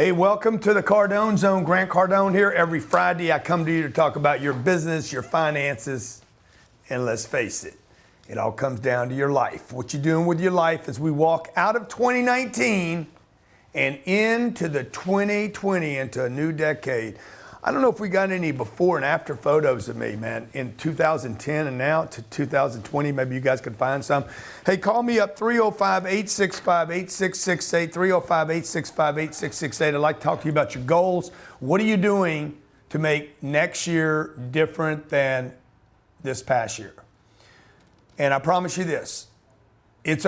Hey, welcome to the Cardone Zone. Grant Cardone here. Every Friday I come to you to talk about your business, your finances, and let's face it, it all comes down to your life. What you're doing with your life as we walk out of 2019 and into the 2020, into a new decade. I don't know if we got any before and after photos of me, man, in 2010 and now to 2020. Maybe you guys could find some. Hey, call me up, 305-865-8668, 305-865-8668. I'd like to talk to you about your goals. What are you doing to make next year different than this past year? And I promise you this, it's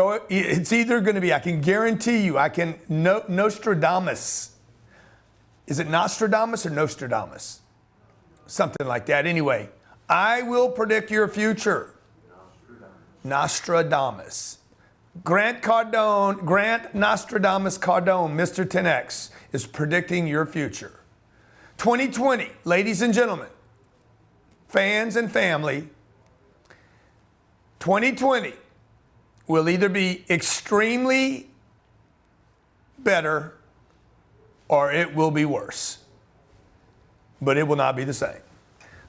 either going to be, I can guarantee you, Nostradamus. Is it Nostradamus or Nostradamus? Something like that. Anyway, I will predict your future. Nostradamus. Grant Nostradamus Cardone, Mr. 10X, is predicting your future. 2020, ladies and gentlemen, fans and family, 2020 will either be extremely better or it will be worse. But it will not be the same.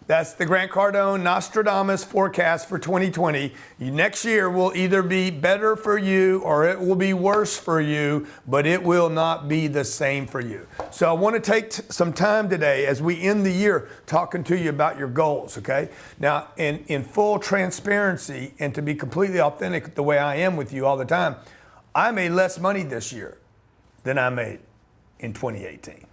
That's the Grant Cardone Nostradamus forecast for 2020. Next year will either be better for you or it will be worse for you, but it will not be the same for you. So I want to take some time today as we end the year talking to you about your goals, okay? Now, in full transparency and to be completely authentic the way I am with you all the time, I made less money this year than I made in 2018.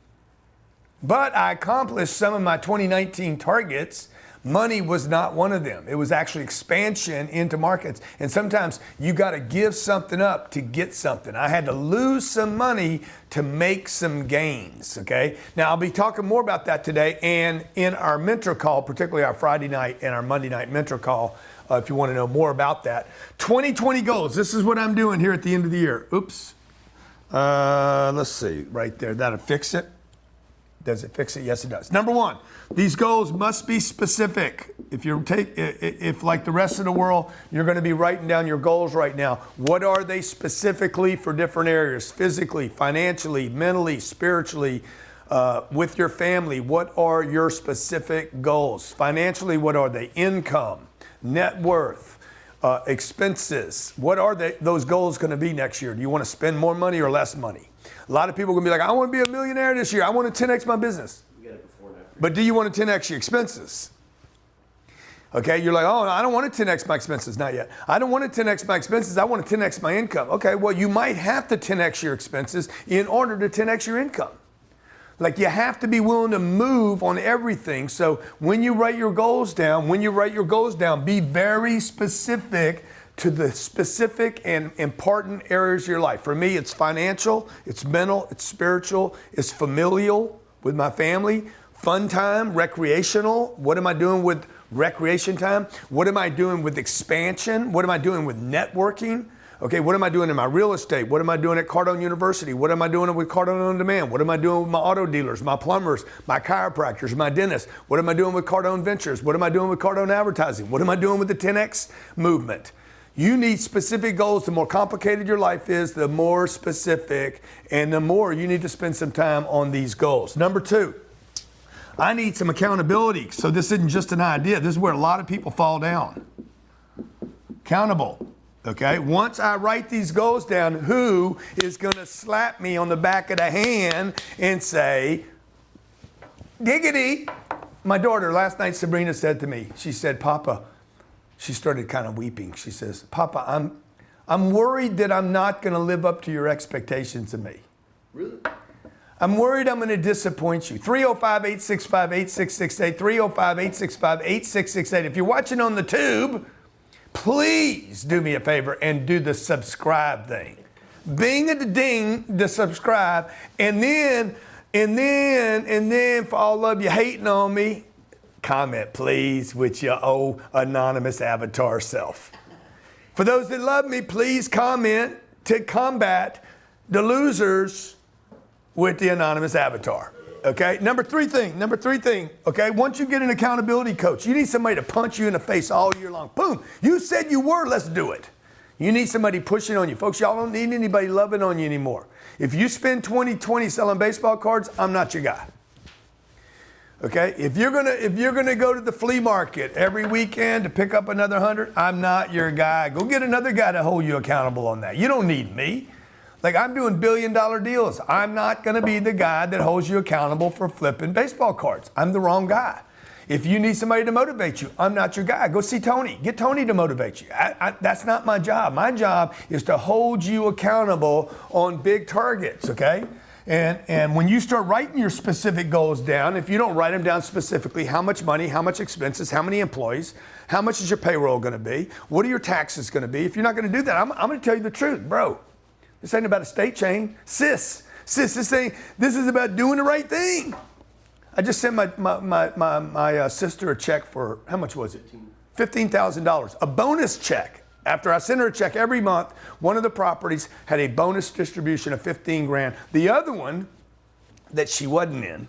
But I accomplished some of my 2019 targets. Money was not one of them. It was actually expansion into markets. And sometimes you got to give something up to get something. I had to lose some money to make some gains, okay? Now, I'll be talking more about that today and in our mentor call, particularly our Friday night and our Monday night mentor call, if you want to know more about that. 2020 goals. This is what I'm doing here at the end of the year. Oops. Let's see, right there. That'll fix it. Does it fix it? Yes, it does. Number one, these goals must be specific. If like the rest of the world, you're going to be writing down your goals right now. What are they specifically for different areas? Physically, financially, mentally, spiritually, with your family. What are your specific goals? Financially, what are they? Income, net worth. Expenses. What are those goals going to be next year? Do you want to spend more money or less money? A lot of people are going to be like, I want to be a millionaire this year. I want to 10X my business. But do you want to 10X your expenses? Okay, you're like, oh, no, I don't want to 10X my expenses. Not yet. I don't want to 10X my expenses. I want to 10X my income. Okay, well, you might have to 10X your expenses in order to 10X your income. Like you have to be willing to move on everything. So when you write your goals down, be very specific to the specific and important areas of your life. For me, it's financial, it's mental, it's spiritual, it's familial with my family, fun time, recreational. What am I doing with recreation time? What am I doing with expansion? What am I doing with networking? Okay, what am I doing in my real estate? What am I doing at Cardone University? What am I doing with Cardone On Demand? What am I doing with my auto dealers, my plumbers, my chiropractors, my dentists? What am I doing with Cardone Ventures? What am I doing with Cardone Advertising? What am I doing with the 10X movement? You need specific goals. The more complicated your life is, the more specific, and the more you need to spend some time on these goals. Number two, I need some accountability. So this isn't just an idea. This is where a lot of people fall down. Accountable. Okay, once I write these goals down, who is going to slap me on the back of the hand and say, diggity? My daughter, last night, Sabrina said to me, she said, Papa, she started kind of weeping. She says, Papa, I'm worried that I'm not going to live up to your expectations of me. Really? I'm worried I'm going to disappoint you. 305-865-8668, 305-865-8668. If you're watching on the tube, please do me a favor and do the subscribe thing. Bing a ding the subscribe, and then for all of you hating on me, comment please with your old anonymous avatar self. For those that love me, please comment to combat the losers with the anonymous avatar. Okay, number three thing, okay, once you get an accountability coach, you need somebody to punch you in the face all year long. Boom, you said you were, let's do it. You need somebody pushing on you. Folks, y'all don't need anybody loving on you anymore. If you spend 2020 selling baseball cards, I'm not your guy. Okay, if you're gonna go to the flea market every weekend to pick up another 100, I'm not your guy. Go get another guy to hold you accountable on that. You don't need me. Like, I'm doing billion-dollar deals. I'm not gonna be the guy that holds you accountable for flipping baseball cards. I'm the wrong guy. If you need somebody to motivate you, I'm not your guy. Go see Tony. Get Tony to motivate you. That's not my job. My job is to hold you accountable on big targets, okay? And when you start writing your specific goals down, if you don't write them down specifically, how much money, how much expenses, how many employees, how much is your payroll going to be, what are your taxes going to be? If you're not going to do that, I'm going to tell you the truth, bro. This ain't about a state chain. Sis, this is about doing the right thing. I just sent my sister a check for, how much was it? $15,000, a bonus check. After I sent her a check every month, one of the properties had a bonus distribution of 15 grand. The other one that she wasn't in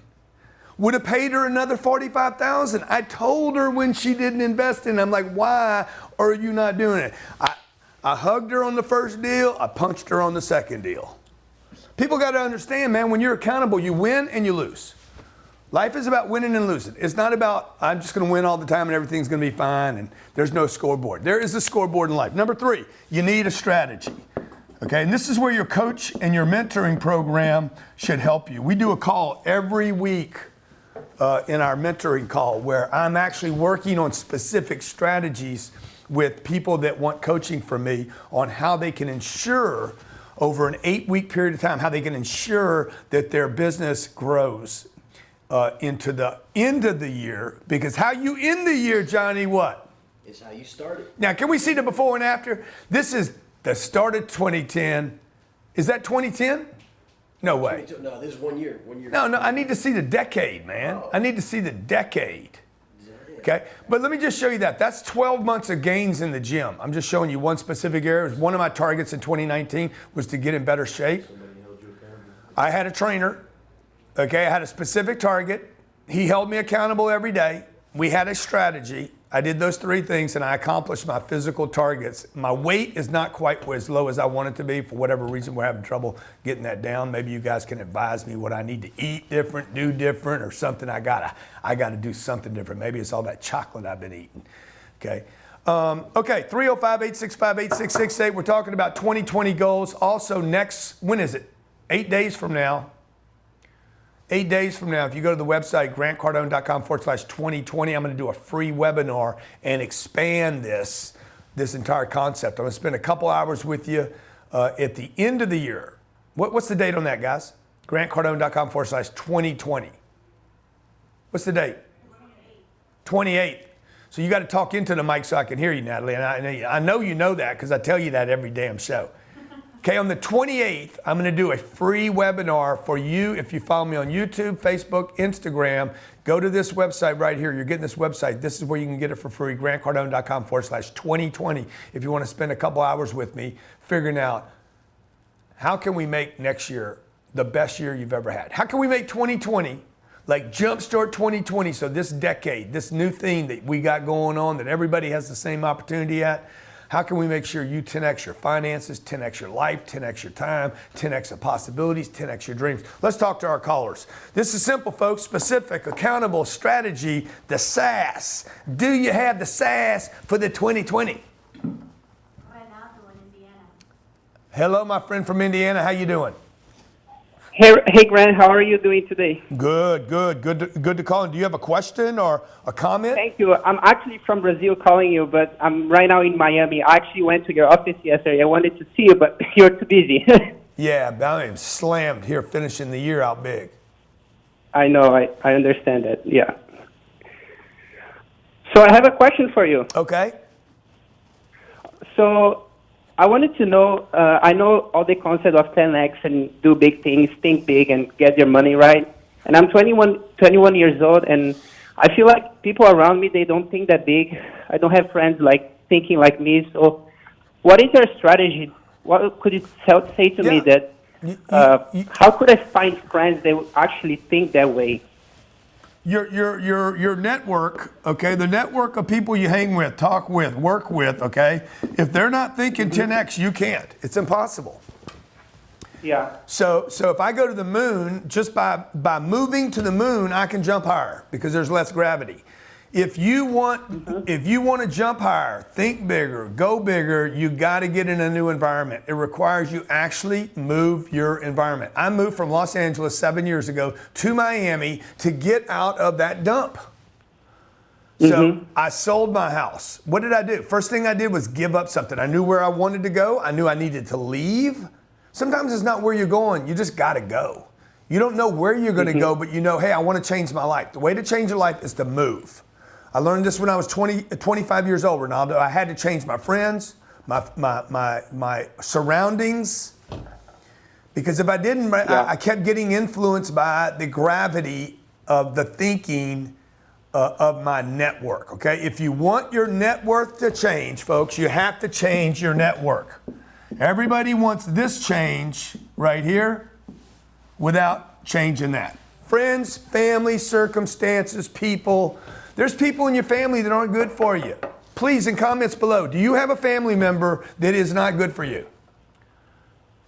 would have paid her another 45,000. I told her when she didn't invest in it, I'm like, why are you not doing it? I hugged her on the first deal. I punched her on the second deal. People got to understand, man, when you're accountable, you win and you lose. Life is about winning and losing. It's not about, I'm just going to win all the time and everything's going to be fine and there's no scoreboard. There is a scoreboard in life. Number 3, you need a strategy. Okay, and this is where your coach and your mentoring program should help you. We do a call every week in our mentoring call where I'm actually working on specific strategies with people that want coaching from me on how they can ensure over an 8-week period of time, how they can ensure that their business grows into the end of the year, because how you end the year, Johnny, what? It's how you started. Now, can we see the before and after? This is the start of 2010. Is that 2010? No way. No, this is 1 year. 1 year. No, I need to see the decade, man. Oh. I need to see the decade. Okay, but let me just show you that. That's 12 months of gains in the gym. I'm just showing you one specific area. One of my targets in 2019 was to get in better shape. I had a trainer. Okay, I had a specific target. He held me accountable every day. We had a strategy. I did those 3 things and I accomplished my physical targets. My weight is not quite as low as I want it to be. For whatever reason, we're having trouble getting that down. Maybe you guys can advise me what I need to eat different, do different, or something. I gotta do something different. Maybe it's all that chocolate I've been eating. Okay. 305-865-8668. We're talking about 2020 goals. Also when is it? 8 days from now. 8 days from now, if you go to the website, grantcardone.com/2020, I'm going to do a free webinar and expand this entire concept. I'm going to spend a couple hours with you at the end of the year. What's the date on that, guys? grantcardone.com/2020. What's the date? 28th. So you got to talk into the mic so I can hear you, Natalie. And I know you know that because I tell you that every damn show. Okay, on the 28th, I'm going to do a free webinar for you. If you follow me on YouTube, Facebook, Instagram, go to this website right here. You're getting this website. This is where you can get it for free, grantcardone.com/2020. If you want to spend a couple hours with me figuring out how can we make next year the best year you've ever had? How can we make 2020 like jumpstart 2020 so this decade, this new thing that we got going on that everybody has the same opportunity at, how can we make sure you 10x your finances, 10x your life, 10x your time, 10x the possibilities, 10x your dreams? Let's talk to our callers. This is simple, folks. Specific, accountable, strategy, the SAS. Do you have the SAS for the 2020? Right now, in Indiana. Hello, my friend from Indiana. How you doing? Hey, Grant, how are you doing today? Good to call in. Do you have a question or a comment? Thank you. I'm actually from Brazil calling you, but I'm right now in Miami. I actually went to your office yesterday. I wanted to see you, but you're too busy. Yeah, I'm slammed here finishing the year out big. I know. I understand that. Yeah. So I have a question for you. Okay. So I wanted to know, I know all the concept of 10X and do big things, think big, and get your money right. And I'm 21 years old, and I feel like people around me, they don't think that big. I don't have friends like thinking like me. So what is your strategy? What could you say to me that, how could I find friends that actually think that way? Your network, okay, the network of people you hang with, talk with, work with, okay, if they're not thinking 10X, you can't. It's impossible. Yeah. So if I go to the moon, just by moving to the moon, I can jump higher because there's less gravity. If you want to jump higher, think bigger, go bigger, you got to get in a new environment. It requires you actually move your environment. I moved from Los Angeles 7 years ago to Miami to get out of that dump. So I sold my house. What did I do? First thing I did was give up something. I knew where I wanted to go. I knew I needed to leave. Sometimes it's not where you're going. You just got to go. You don't know where you're going to go, but you know, hey, I want to change my life. The way to change your life is to move. I learned this when I was 25 years old, Ronaldo. I had to change my friends, my surroundings, because if I didn't, I kept getting influenced by the gravity of the thinking of my network, okay? If you want your net worth to change, folks, you have to change your network. Everybody wants this change right here without changing that. Friends, family, circumstances, people. There's people in your family that aren't good for you. Please, in comments below, do you have a family member that is not good for you?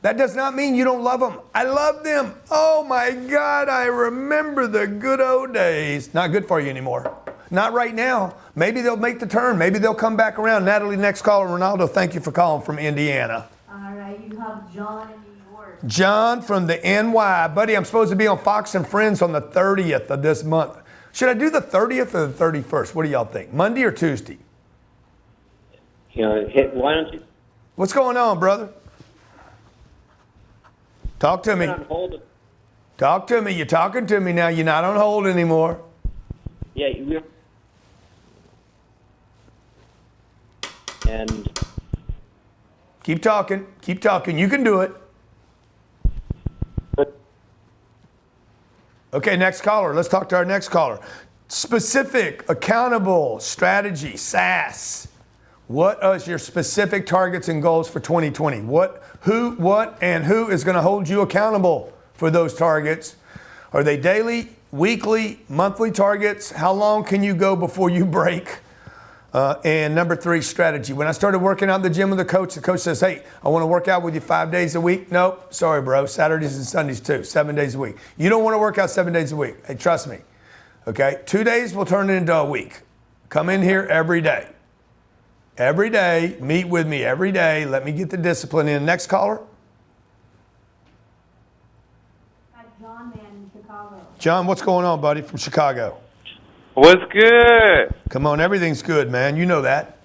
That does not mean you don't love them. I love them. Oh my God, I remember the good old days. Not good for you anymore. Not right now. Maybe they'll make the turn. Maybe they'll come back around. Natalie, next caller. Ronaldo, thank you for calling from Indiana. All right, you have John in New York. John from the NY. Buddy, I'm supposed to be on Fox and Friends on the 30th of this month. Should I do the 30th or the 31st? What do y'all think? Monday or Tuesday? Why don't you What's going on, brother? Talk to me. put on hold? Talk to me. You're talking to me now. You're not on hold anymore. Yeah, and Keep talking. Keep talking. You can do it. Okay, next caller. Let's talk to our next caller. Specific, accountable, strategy, SAS. What are your specific targets and goals for 2020? What, and who is going to hold you accountable for those targets? Are they daily, weekly, monthly targets? How long can you go before you break? And number 3, strategy. When I started working out in the gym with the coach says, hey, I want to work out with you 5 days a week. Nope, sorry, bro. Saturdays and Sundays too, 7 days a week. You don't want to work out 7 days a week. Hey, trust me. Okay, 2 days will turn it into a week. Come in here every day. Every day, meet with me every day. Let me get the discipline in. Next caller. John man in Chicago. John, what's going on, buddy, from Chicago? What's good? Come on, everything's good, man. You know that.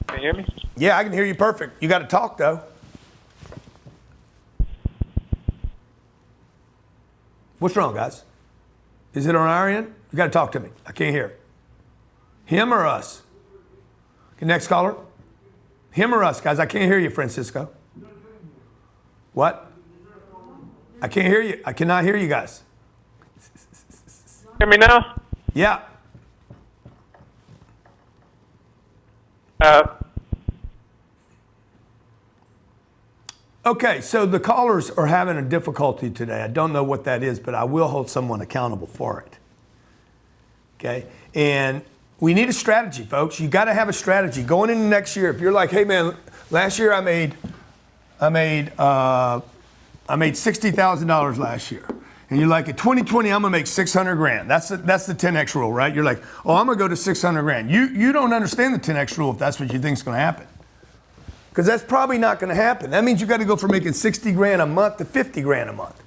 Can you hear me? Yeah, I can hear you perfect. You got to talk, though. What's wrong, guys? Is it on our end? You got to talk to me. I can't hear. Him or us? Okay, next caller. Him or us, guys? I can't hear you, Francisco. What? I can't hear you. I cannot hear you guys. Hear me now? Yeah. Okay, so the callers are having a difficulty today. I don't know what that is, but I will hold someone accountable for it. Okay, and we need a strategy, folks. You got to have a strategy going into next year. If you're like, hey man, last year I made $60,000 last year. And you're like, in 2020, I'm gonna make 600 grand. That's the 10X rule, right? You're like, oh, I'm gonna go to 600 grand. You don't understand the 10X rule if that's what you think is gonna happen. Because that's probably not gonna happen. That means you gotta go from making 60 grand a month to 50 grand a month.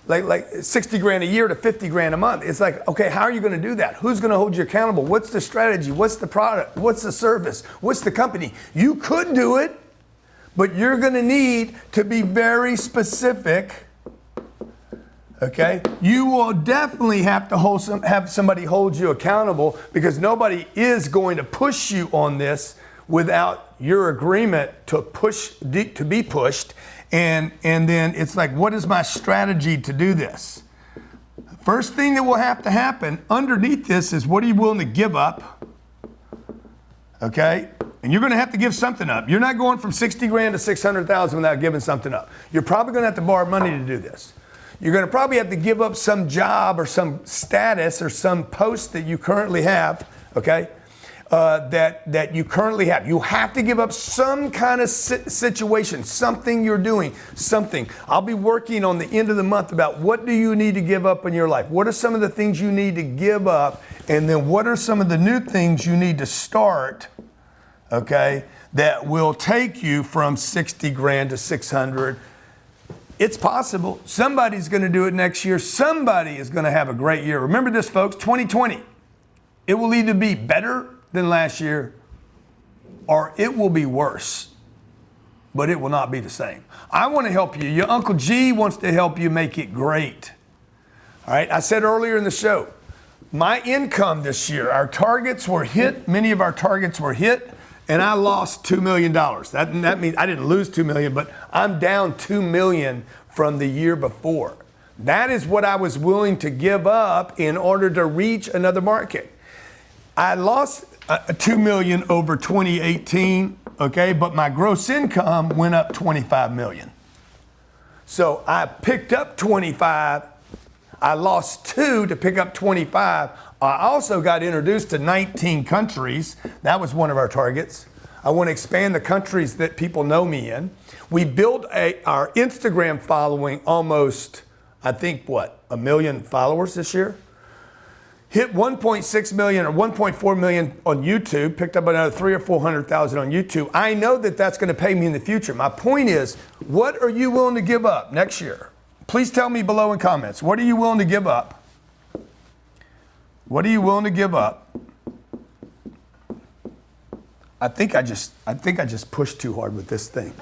Like 60 grand a year to 50 grand a month. It's like, okay, how are you gonna do that? Who's gonna hold you accountable? What's the strategy? What's the product? What's the service? What's the company? You could do it, but you're gonna need to be very specific. Okay, you will definitely have to have somebody hold you accountable, because nobody is going to push you on this without your agreement to be pushed. And then it's like, what is my strategy to do this? First thing that will have to happen underneath this is, what are you willing to give up? Okay, and you're going to have to give something up. You're not going from 60 grand to 600,000 without giving something up. You're probably going to have to borrow money to do this. You're going to probably have to give up some job or some status or some post that you currently have, okay? that you currently have. You have to give up some kind of situation, something you're doing, something. I'll be working on the end of the month about what do you need to give up in your life? What are some of the things you need to give up? And then what are some of the new things you need to start, okay, that will take you from 60 grand to 600. It's possible. Somebody's going to do it next year. Somebody is going to have a great year. Remember this, folks, 2020. It will either be better than last year or it will be worse, but it will not be the same. I want to help you. Your Uncle G wants to help you make it great. All right. I said earlier in the show, my income this year, our targets were hit. Many of our targets were hit. And I lost $2 million. That means I didn't lose $2 million, but I'm down $2 million from the year before. That is what I was willing to give up in order to reach another market. I lost $2 million over 2018, okay, but my gross income went up $25 million. So I picked up 25. I lost 2 to pick up 25. I also got introduced to 19 countries. That was one of our targets. I want to expand the countries that people know me in. We built our Instagram following almost, I think, 1 million followers this year. Hit 1.6 million or 1.4 million on YouTube, picked up another 300,000 or 400,000 on YouTube. I know that that's going to pay me in the future. My point is, what are you willing to give up next year? Please tell me below in comments. What are you willing to give up? What are you willing to give up? I think I just pushed too hard with this thing.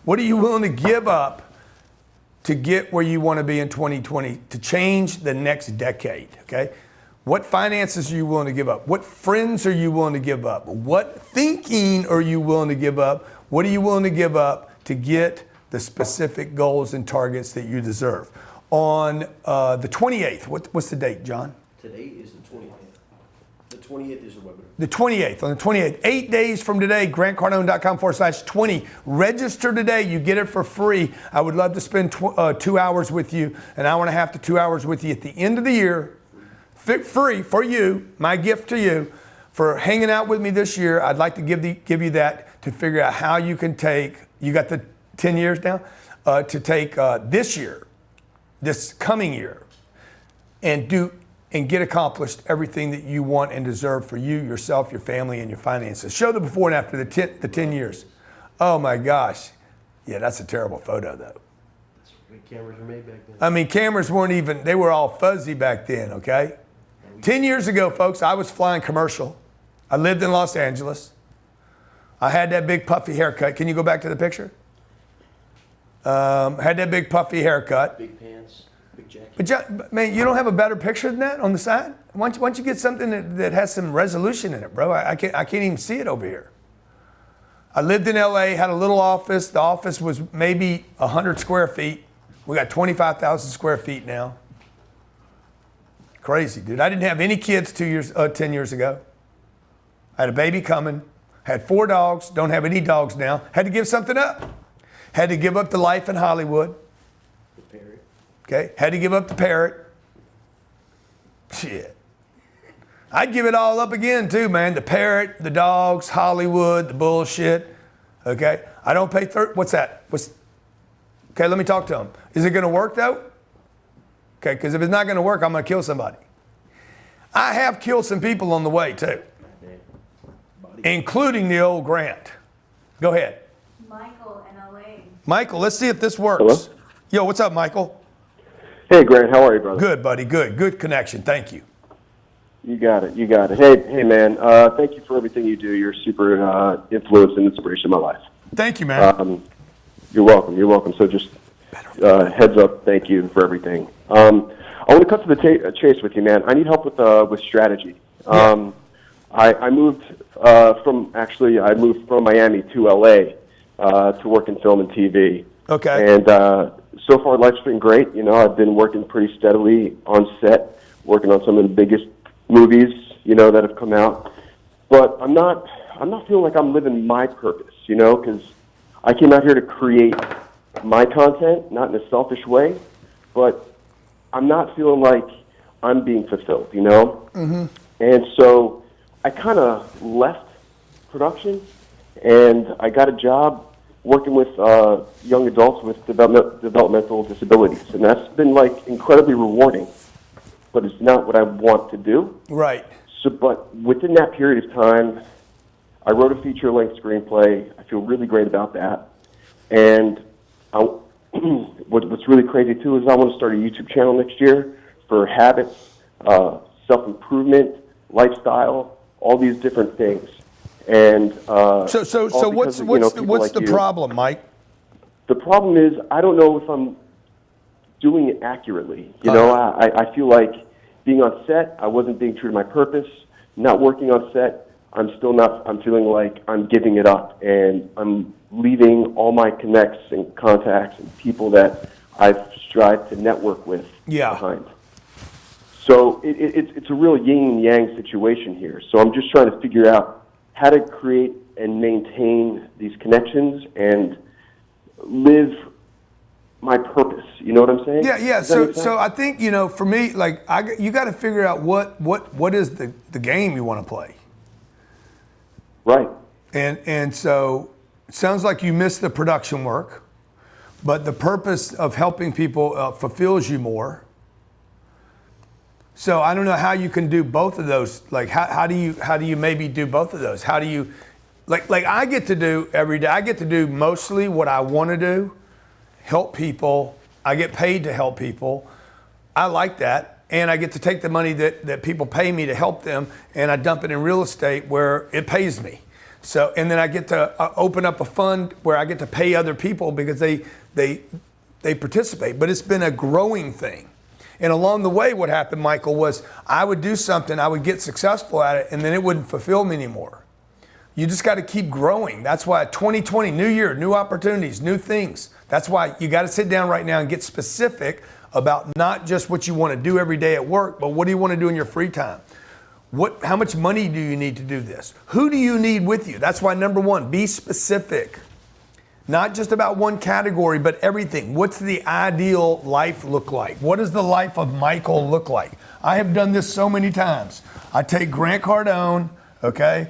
What are you willing to give up to get where you want to be in 2020, to change the next decade, okay? What finances are you willing to give up? What friends are you willing to give up? What thinking are you willing to give up? What are you willing to give up to get the specific goals and targets that you deserve? On the 28th, what's the date, John? Today is the 20th. The 28th is the webinar. The 28th, on the 28th, 8 days from today, grantcardone.com/20. Register today, you get it for free. I would love to spend 2 hours with you, an hour and a half to 2 hours with you at the end of the year, free for you, my gift to you, for hanging out with me this year. I'd like to give you that to figure out how you can take, you got the 10 years now, to take this year, this coming year, and get accomplished everything that you want and deserve for you, yourself, your family, and your finances. Show the before and after the 10 years. Oh my gosh. Yeah, that's a terrible photo though. That's the way cameras were made back then. I mean, cameras weren't even, they were all fuzzy back then, okay? 10 years ago, folks, I was flying commercial. I lived in Los Angeles. I had that big puffy haircut. Can you go back to the picture? Had that big puffy haircut. Big pants, big jacket. But John, man, you don't have a better picture than that on the side? Why don't you get something that has some resolution in it, bro? I can't even see it over here. I lived in LA, had a little office. The office was maybe 100 square feet. We got 25,000 square feet now. Crazy, dude. I didn't have any kids 10 years ago. I had a baby coming. Had 4 dogs. Don't have any dogs now. Had to give something up. Had to give up the life in Hollywood. The parrot. Okay. Had to give up the parrot. Shit. I'd give it all up again too, man. The parrot, the dogs, Hollywood, the bullshit. Okay. I don't pay what's that? Okay, let me talk to him. Is it going to work though? Okay, because if it's not going to work, I'm going to kill somebody. I have killed some people on the way too, including the old Grant. Go ahead. Michael in LA. Michael, let's see if this works. Hello? Yo, what's up, Michael? Hey, Grant, how are you, brother? Good, buddy. Good connection. Thank you. You got it. Hey, man. Thank you for everything you do. You're super influence and inspiration in my life. Thank you, man. You're welcome. So just heads up, thank you for everything. I want to cut to the chase with you, man. I need help with strategy. Yeah. I moved from Miami to LA to work in film and TV. Okay. And so far, life's been great. You know, I've been working pretty steadily on set, working on some of the biggest movies, you know, that have come out. But I'm not feeling like I'm living my purpose, you know, because I came out here to create my content, not in a selfish way, but I'm not feeling like I'm being fulfilled, you know? Mm-hmm. And so I kind of left production, and I got a job working with young adults with developmental disabilities, and that's been like incredibly rewarding. But it's not what I want to do. Right. So, but within that period of time, I wrote a feature-length screenplay. I feel really great about that. And what's really crazy too is I want to start a YouTube channel next year for habits, self-improvement, lifestyle, all these different things. And So what's the problem, Mike? The problem is I don't know if I'm doing it accurately. You know, I feel like being on set, I wasn't being true to my purpose. Not working on set, I'm feeling like I'm giving it up, and I'm leaving all my connects and contacts and people that I've strived to network with behind. So it's a real yin and yang situation here. So I'm just trying to figure out how to create and maintain these connections and live my purpose. You know what I'm saying? Yeah. So I think, you know, for me, like you got to figure out what is the game you want to play. Right. And so it sounds like you missed the production work, but the purpose of helping people fulfills you more. So I don't know how you can do both of those. Like how do you maybe do both of those? How do you like I get to do every day. I get to do mostly what I want to do, help people. I get paid to help people. I like that. And I get to take the money that people pay me to help them, and I dump it in real estate where it pays me. So, and then I get to open up a fund where I get to pay other people because they participate. But it's been a growing thing. And along the way, what happened, Michael, was I would do something, I would get successful at it, and then it wouldn't fulfill me anymore. You just got to keep growing. That's why 2020, new year, new opportunities, new things. That's why you got to sit down right now and get specific about not just what you want to do every day at work, but what do you want to do in your free time? How much money do you need to do this? Who do you need with you? That's why number one, be specific. Not just about one category, but everything. What's the ideal life look like? What does the life of Michael look like? I have done this so many times. I take Grant Cardone, okay?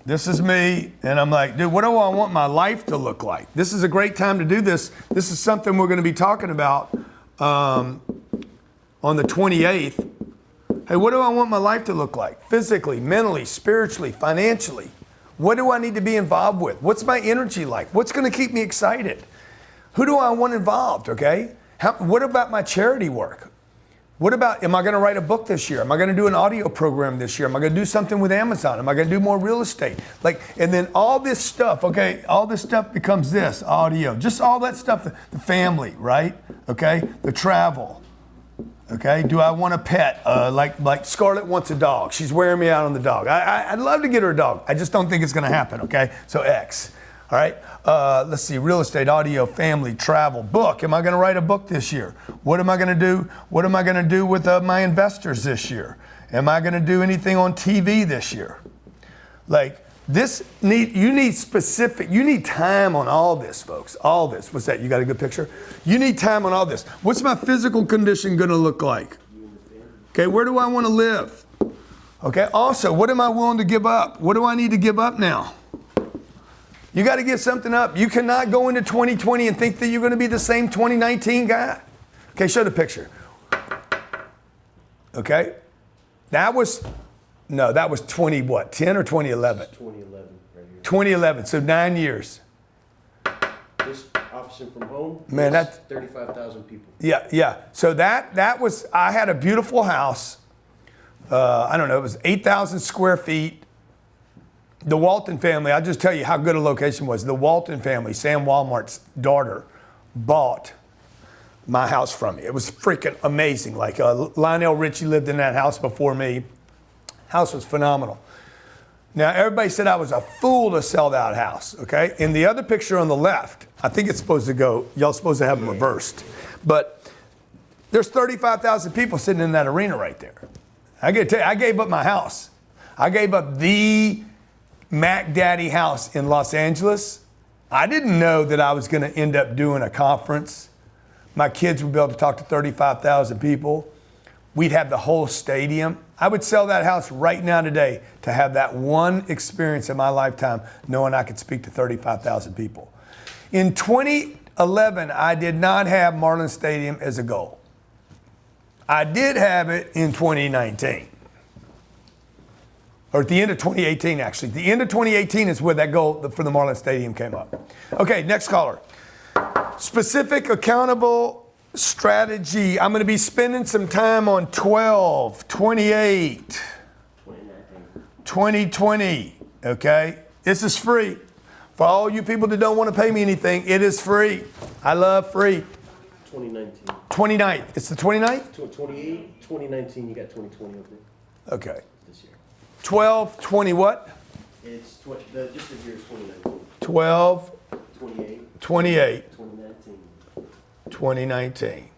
This is me, and I'm like, dude, what do I want my life to look like? This is a great time to do this. This is something we're going to be talking about on the 28th. Hey, what do I want my life to look like? Physically, mentally, spiritually, financially. What do I need to be involved with? What's my energy like? What's going to keep me excited? Who do I want involved, okay? What about my charity work? What about, am I going to write a book this year? Am I going to do an audio program this year? Am I going to do something with Amazon? Am I going to do more real estate? Like, and then all this stuff, okay, all this stuff becomes this, audio, just all that stuff, the family, right? Okay, the travel. Okay, do I want a pet? Like Scarlett wants a dog. She's wearing me out on the dog. I'd love to get her a dog. I just don't think it's going to happen, okay? So X, all right? Let's see, real estate, audio, family, travel, book. Am I going to write a book this year? What am I going to do? What am I going to do with my investors this year? Am I going to do anything on TV this year? Like, you need time on all this, folks. All this. What's that? You got a good picture? You need time on all this. What's my physical condition going to look like? Okay, where do I want to live? Okay, also, what am I willing to give up? What do I need to give up now? You got to give something up. You cannot go into 2020 and think that you're going to be the same 2019 guy. Okay, show the picture. Okay, that was 20 what? 10 or 2011? 2011 right here. 2011, so 9 years. This officing from home. Man, that's 35,000 people. Yeah. So that was, I had a beautiful house. I don't know, it was 8,000 square feet. The Walton family, I'll just tell you how good a location was. The Walton family, Sam Walmart's daughter, bought my house from me. It was freaking amazing. Like Lionel Richie lived in that house before me. House was phenomenal. Now, everybody said I was a fool to sell that house, okay? In the other picture on the left, I think it's supposed to go, y'all supposed to have them reversed. But there's 35,000 people sitting in that arena right there. I got to tell you, I gave up my house. I gave up the Mac Daddy house in Los Angeles. I didn't know that I was going to end up doing a conference. My kids would be able to talk to 35,000 people. we'd have the whole stadium. I would sell that house right now today to have that one experience in my lifetime, knowing I could speak to 35,000 people. In 2011, I did not have Marlins Stadium as a goal. I did have it in 2019. Or at the end of 2018, actually. The end of 2018 is where that goal for the Marlins Stadium came up. Okay, next caller. Specific, accountable strategy. I'm going to be spending some time on 12, 28, 2020. Okay? This is free. For all you people that don't want to pay me anything, it is free. I love free. 2019. 29th. It's the 29th? 28, 2019, you got 2020 over there Okay. this year. 12, 20 what? It's just the year is 2019. 12, 28, 28, 2019. 2019.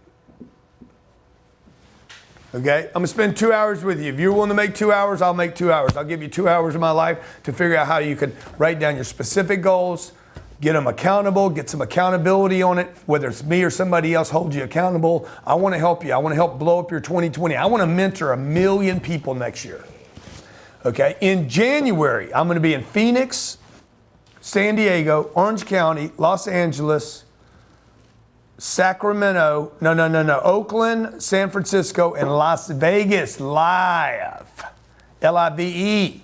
Okay, I'm gonna spend 2 hours with you. If you're willing to make 2 hours, I'll make 2 hours. I'll give you 2 hours of my life to figure out how you can write down your specific goals, get them accountable, get some accountability on it, whether it's me or somebody else holds you accountable. I wanna help you. I wanna help blow up your 2020. I wanna mentor 1 million people next year. Okay, in January, I'm gonna be in Phoenix, San Diego, Orange County, Los Angeles, Sacramento, Oakland, San Francisco, and Las Vegas live. L-I-V-E.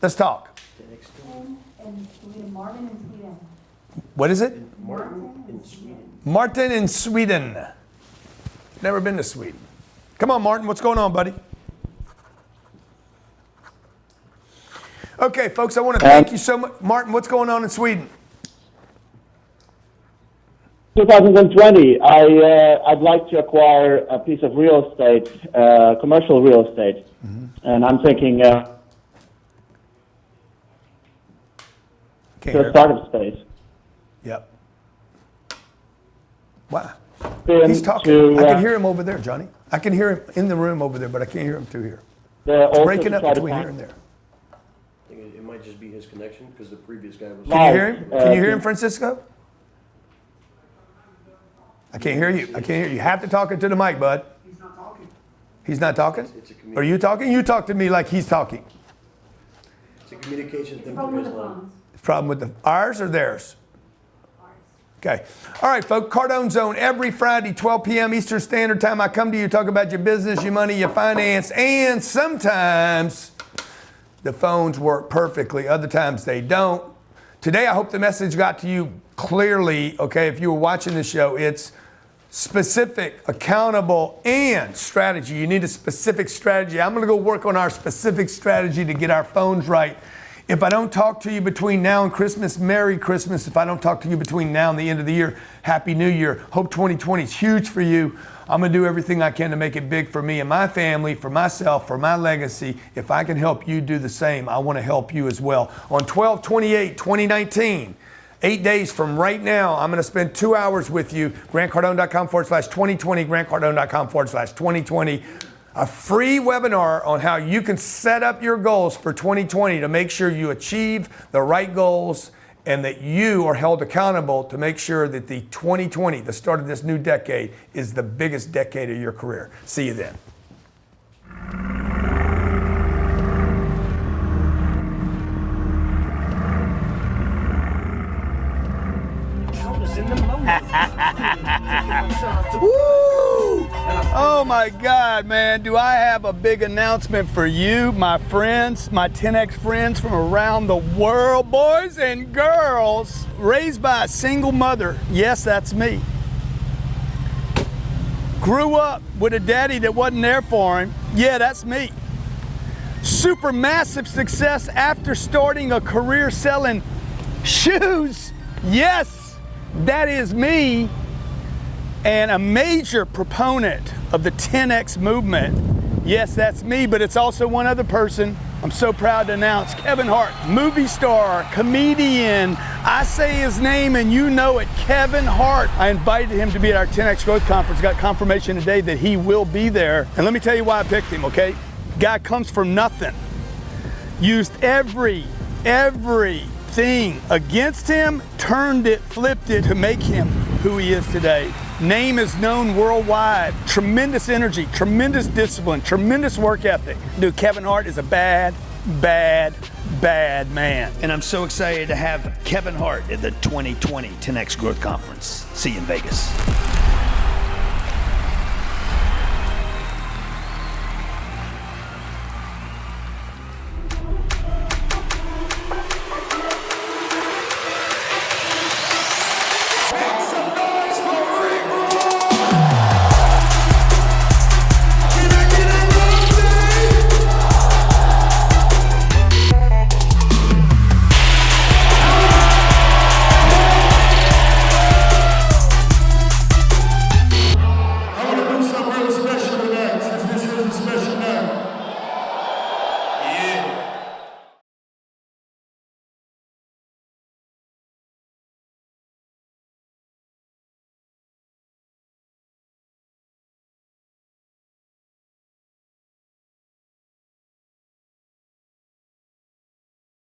Let's talk. And Sweden, Marvin in Sweden. What is it? Martin in Sweden. Martin in Sweden. Never been to Sweden. Come on, Martin, what's going on, buddy? Okay, folks, I want to thank you so much. Martin, what's going on in Sweden? 2020, I'd like to acquire a piece of real estate, commercial real estate, and I'm thinking Can't to hear. a startup space. Yep. Wow. Then He's talking. I can hear him over there, Johnny. I can hear him in the room over there, but I can't hear him through here. It's breaking up between here and there. I think it might just be his connection because the previous guy was. Can you hear him? Can you hear him, Francisco? I can't hear you. I can't hear you. You have to talk into the mic, bud. He's not talking. He's not talking? Are you talking? You talk to me like he's talking. It's a communication thing for Problem with his the line. phones. Problem with ours or theirs? Okay. All right, folks. Cardone Zone every Friday, 12 p.m. Eastern Standard Time. I come to you, talk about your business, your money, your finance, and sometimes the phones work perfectly. Other times they don't. Today, I hope the message got to you clearly. Okay, if you were watching the show, it's specific, accountable, and strategy. You need a specific strategy. I'm going to go work on our specific strategy to get our phones right. If I don't talk to you between now and Christmas, Merry Christmas. If I don't talk to you between now and the end of the year, Happy New Year. Hope 2020 is huge for you. I'm going to do everything I can to make it big for me and my family, for myself, for my legacy. If I can help you do the same, I want to help you as well. On 12/28/2019, 8 days from right now, I'm going to spend 2 hours with you. GrantCardone.com/2020, GrantCardone.com/2020. A free webinar on how you can set up your goals for 2020 to make sure you achieve the right goals and that you are held accountable to make sure that the 2020, the start of this new decade, is the biggest decade of your career. See you then. Woo! Oh my God, man. Do I have a big announcement for you, my friends, my 10X friends from around the world, boys and girls, raised by a single mother. Yes, that's me. Grew up with a daddy that wasn't there for him. Yeah, that's me. Super massive success after starting a career selling shoes. Yes, that is me. And a major proponent of the 10X movement. Yes, that's me, but it's also one other person. I'm so proud to announce Kevin Hart, movie star, comedian. I say his name and you know it, Kevin Hart. I invited him to be at our 10X Growth Conference. Got confirmation today that he will be there. And let me tell you why I picked him, okay? Guy comes from nothing. Used everything against him, turned it, flipped it to make him who he is today. Name is known worldwide. Tremendous energy, tremendous discipline, tremendous work ethic. Dude, Kevin Hart is a bad man. And I'm so excited to have Kevin Hart at the 2020 10X Growth Conference. See you in Vegas.